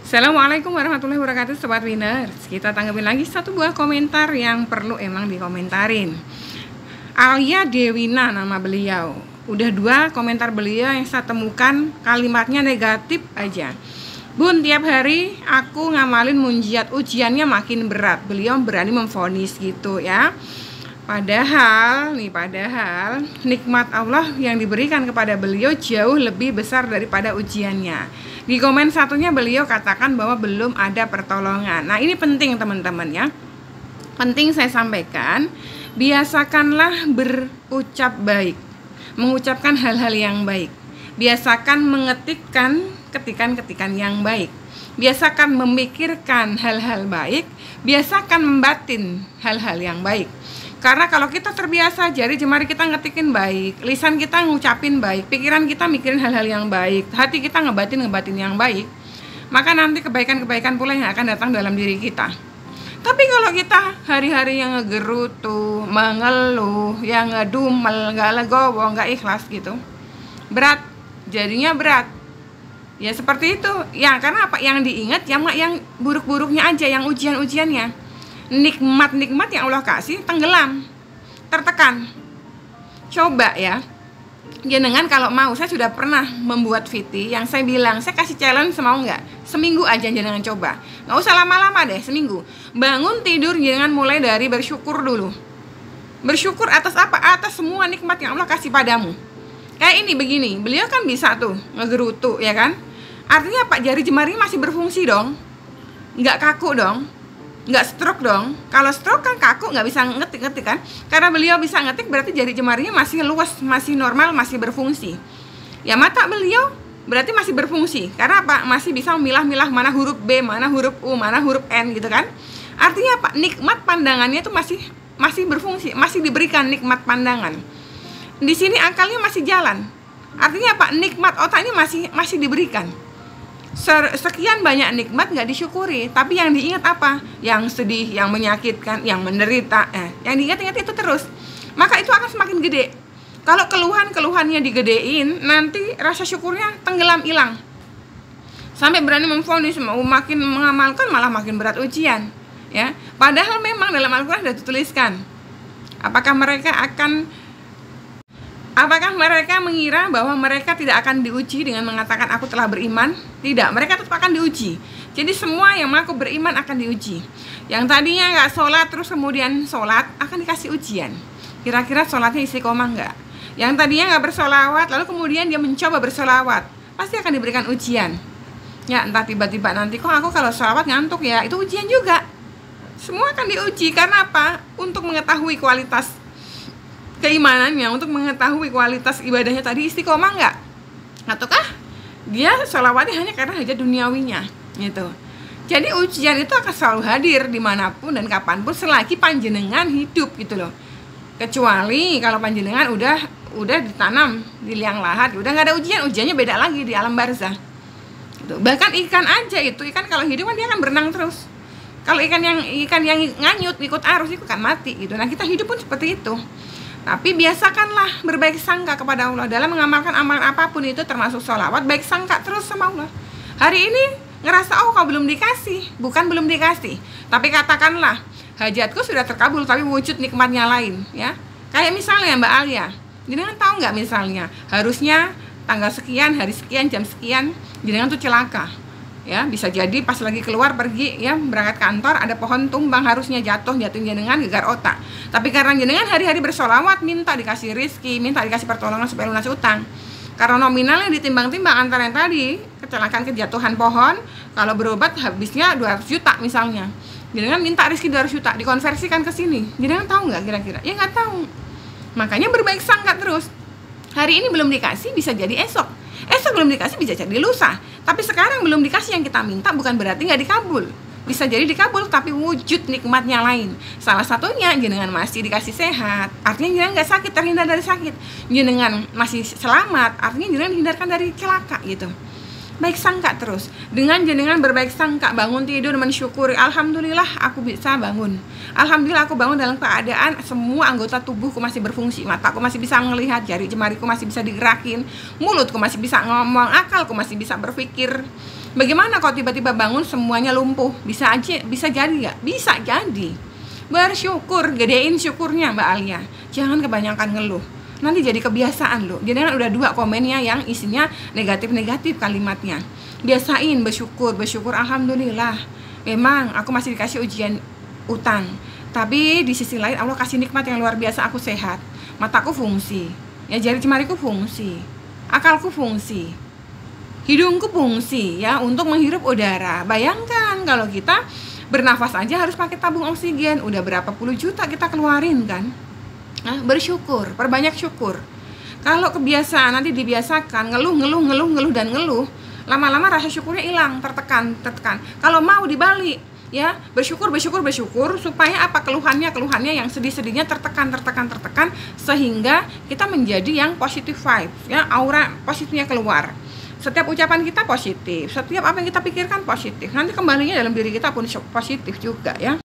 Assalamualaikum warahmatullahi wabarakatuh, Sobat Winners. Kita tanggapin lagi satu buah komentar yang perlu emang dikomentarin. Alia Dewina nama beliau. Udah dua komentar beliau yang saya temukan kalimatnya negatif aja. Bun, tiap hari aku ngamalin munjiat, ujiannya makin berat. Beliau berani memvonis gitu ya. Padahal nikmat Allah yang diberikan kepada beliau jauh lebih besar daripada ujiannya. Di komen satunya beliau katakan bahwa belum ada pertolongan. Nah, ini penting teman-teman ya. Penting saya sampaikan, biasakanlah berucap baik, mengucapkan hal-hal yang baik. Biasakan mengetikkan ketikan-ketikan yang baik. Biasakan memikirkan hal-hal baik, biasakan membatin hal-hal yang baik. Karena kalau kita terbiasa jari jemari kita ngetikin baik, lisan kita ngucapin baik, pikiran kita mikirin hal-hal yang baik, hati kita ngebatin yang baik, maka nanti kebaikan-kebaikan pula yang akan datang dalam diri kita. Tapi kalau kita hari-hari yang ngegerutu, mengeluh, yang ngedumel, gak legowo, gak ikhlas gitu, berat, jadinya berat. Ya seperti itu. Ya karena apa? Yang diingat yang buruk-buruknya aja, yang ujian-ujiannya. Nikmat-nikmat yang Allah kasih tenggelam, tertekan. Coba ya, jenengan kalau mau, saya sudah pernah membuat VT yang saya bilang, saya kasih challenge, mau nggak? Seminggu aja jenengan coba, nggak usah lama-lama deh, seminggu. Bangun tidur jenengan mulai dari bersyukur dulu. Bersyukur atas apa? Atas semua nikmat yang Allah kasih padamu. Kayak ini begini, beliau kan bisa tuh ngegerutu ya kan? Artinya apa? Jari jemari masih berfungsi dong, nggak kaku dong, nggak stroke dong. Kalau stroke kan kaku, nggak bisa ngetik kan. Karena beliau bisa ngetik berarti jari jemarinya masih luas, masih normal, masih berfungsi. Ya mata beliau berarti masih berfungsi. Karena apa? Masih bisa memilah-milah mana huruf B, mana huruf U, mana huruf N gitu kan. Artinya apa? Nikmat pandangannya itu masih berfungsi, masih diberikan nikmat pandangan. Di sini akalnya masih jalan. Artinya apa? Nikmat otak ini masih diberikan. Sekian banyak nikmat nggak disyukuri, tapi yang diingat apa? Yang sedih, yang menyakitkan, yang menderita, yang diingat-ingat itu terus. Maka itu akan semakin gede. Kalau keluhannya digedein, nanti rasa syukurnya tenggelam, hilang. Sampai berani memvonis, mau makin mengamalkan malah makin berat ujian. Ya, padahal memang dalam Al-Quran sudah dituliskan. Apakah mereka mengira bahwa mereka tidak akan diuji dengan mengatakan aku telah beriman? Tidak, mereka tetap akan diuji. Jadi semua yang mengaku beriman akan diuji. Yang tadinya nggak sholat terus kemudian sholat akan dikasih ujian. Kira-kira sholatnya istiqomah nggak? Yang tadinya nggak bersolawat lalu kemudian dia mencoba bersolawat, pasti akan diberikan ujian. Ya entah tiba-tiba nanti kok aku kalau sholawat ngantuk ya, itu ujian juga. Semua akan diuji karena apa? Untuk mengetahui kualitas keimanannya, untuk mengetahui kualitas ibadahnya tadi istiqomah nggak, ataukah dia sholawatnya hanya karena hajat duniawinya gitu. Jadi ujian itu akan selalu hadir dimanapun dan kapanpun selagi panjenengan hidup gitu loh. Kecuali kalau panjenengan udah ditanam di liang lahat, udah nggak ada ujiannya beda lagi di alam barzah gitu. Bahkan ikan aja itu, ikan kalau hidup kan dia akan berenang terus. Kalau ikan yang nganyut ikut arus itu kan mati gitu. Nah kita hidup pun seperti itu. Tapi biasakanlah berbaik sangka kepada Allah dalam mengamalkan amalan apapun itu, termasuk sholawat. Baik sangka terus sama Allah. Hari ini ngerasa kau belum dikasih, bukan belum dikasih, tapi katakanlah hajatku sudah terkabul, tapi wujud nikmatnya lain ya. Kayak misalnya Mbak Alia, jenengan tahu nggak misalnya harusnya tanggal sekian, hari sekian, jam sekian jenengan tuh celaka ya, bisa jadi pas lagi keluar pergi ya berangkat kantor ada pohon tumbang, harusnya jatuh jenengan gegar otak. Tapi karena jenengan hari-hari bersolawat, minta dikasih rizki, minta dikasih pertolongan supaya lunas utang. Karena nominalnya ditimbang-timbang antara yang tadi kecelakaan kejatuhan pohon, kalau berobat habisnya 200 juta misalnya, jenengan minta rizki 200 juta dikonversikan ke sini, jenengan tahu nggak kira-kira? Ya nggak tahu. Makanya berbaik sangka terus. Hari ini belum dikasih bisa jadi esok belum dikasih bisa jadi lusa. Tapi sekarang belum dikasih yang kita minta bukan berarti nggak dikabul. Bisa jadi dikabul tapi wujud nikmatnya lain. Salah satunya jenengan masih dikasih sehat, artinya jenengan nggak sakit, terhindar dari sakit. Jenengan masih selamat, artinya jenengan dihindarkan dari celaka gitu. Baik sangka terus. Dengan jenengan berbaik sangka, bangun tidur mensyukuri, alhamdulillah aku bisa bangun. Alhamdulillah aku bangun dalam keadaan semua anggota tubuhku masih berfungsi. Mataku masih bisa melihat, jari jemariku masih bisa digerakin, mulutku masih bisa ngomong, akalku masih bisa berpikir. Bagaimana kalau tiba-tiba bangun semuanya lumpuh? Bisa jadi nggak? Bisa jadi. Bersyukur, gedein syukurnya Mbak Alia. Jangan kebanyakan ngeluh. Nanti jadi kebiasaan loh. Jadi kan udah 2 komennya yang isinya negatif-negatif kalimatnya. Biasain bersyukur, alhamdulillah. Memang aku masih dikasih ujian utang. Tapi di sisi lain Allah kasih nikmat yang luar biasa, aku sehat. Mataku fungsi. Ya, jari jemariku fungsi. Akalku fungsi. Hidungku fungsi ya untuk menghirup udara. Bayangkan kalau kita bernafas aja harus pakai tabung oksigen, udah berapa puluh juta kita keluarin kan. Nah, bersyukur, perbanyak syukur. Kalau kebiasaan nanti dibiasakan ngeluh dan ngeluh, lama-lama rasa syukurnya hilang, tertekan. Kalau mau dibalik ya, bersyukur supaya apa, keluhannya yang sedih-sedihnya tertekan sehingga kita menjadi yang positive vibe ya, aura positifnya keluar. Setiap ucapan kita positif, setiap apa yang kita pikirkan positif. Nanti kembalinya dalam diri kita pun positif juga ya.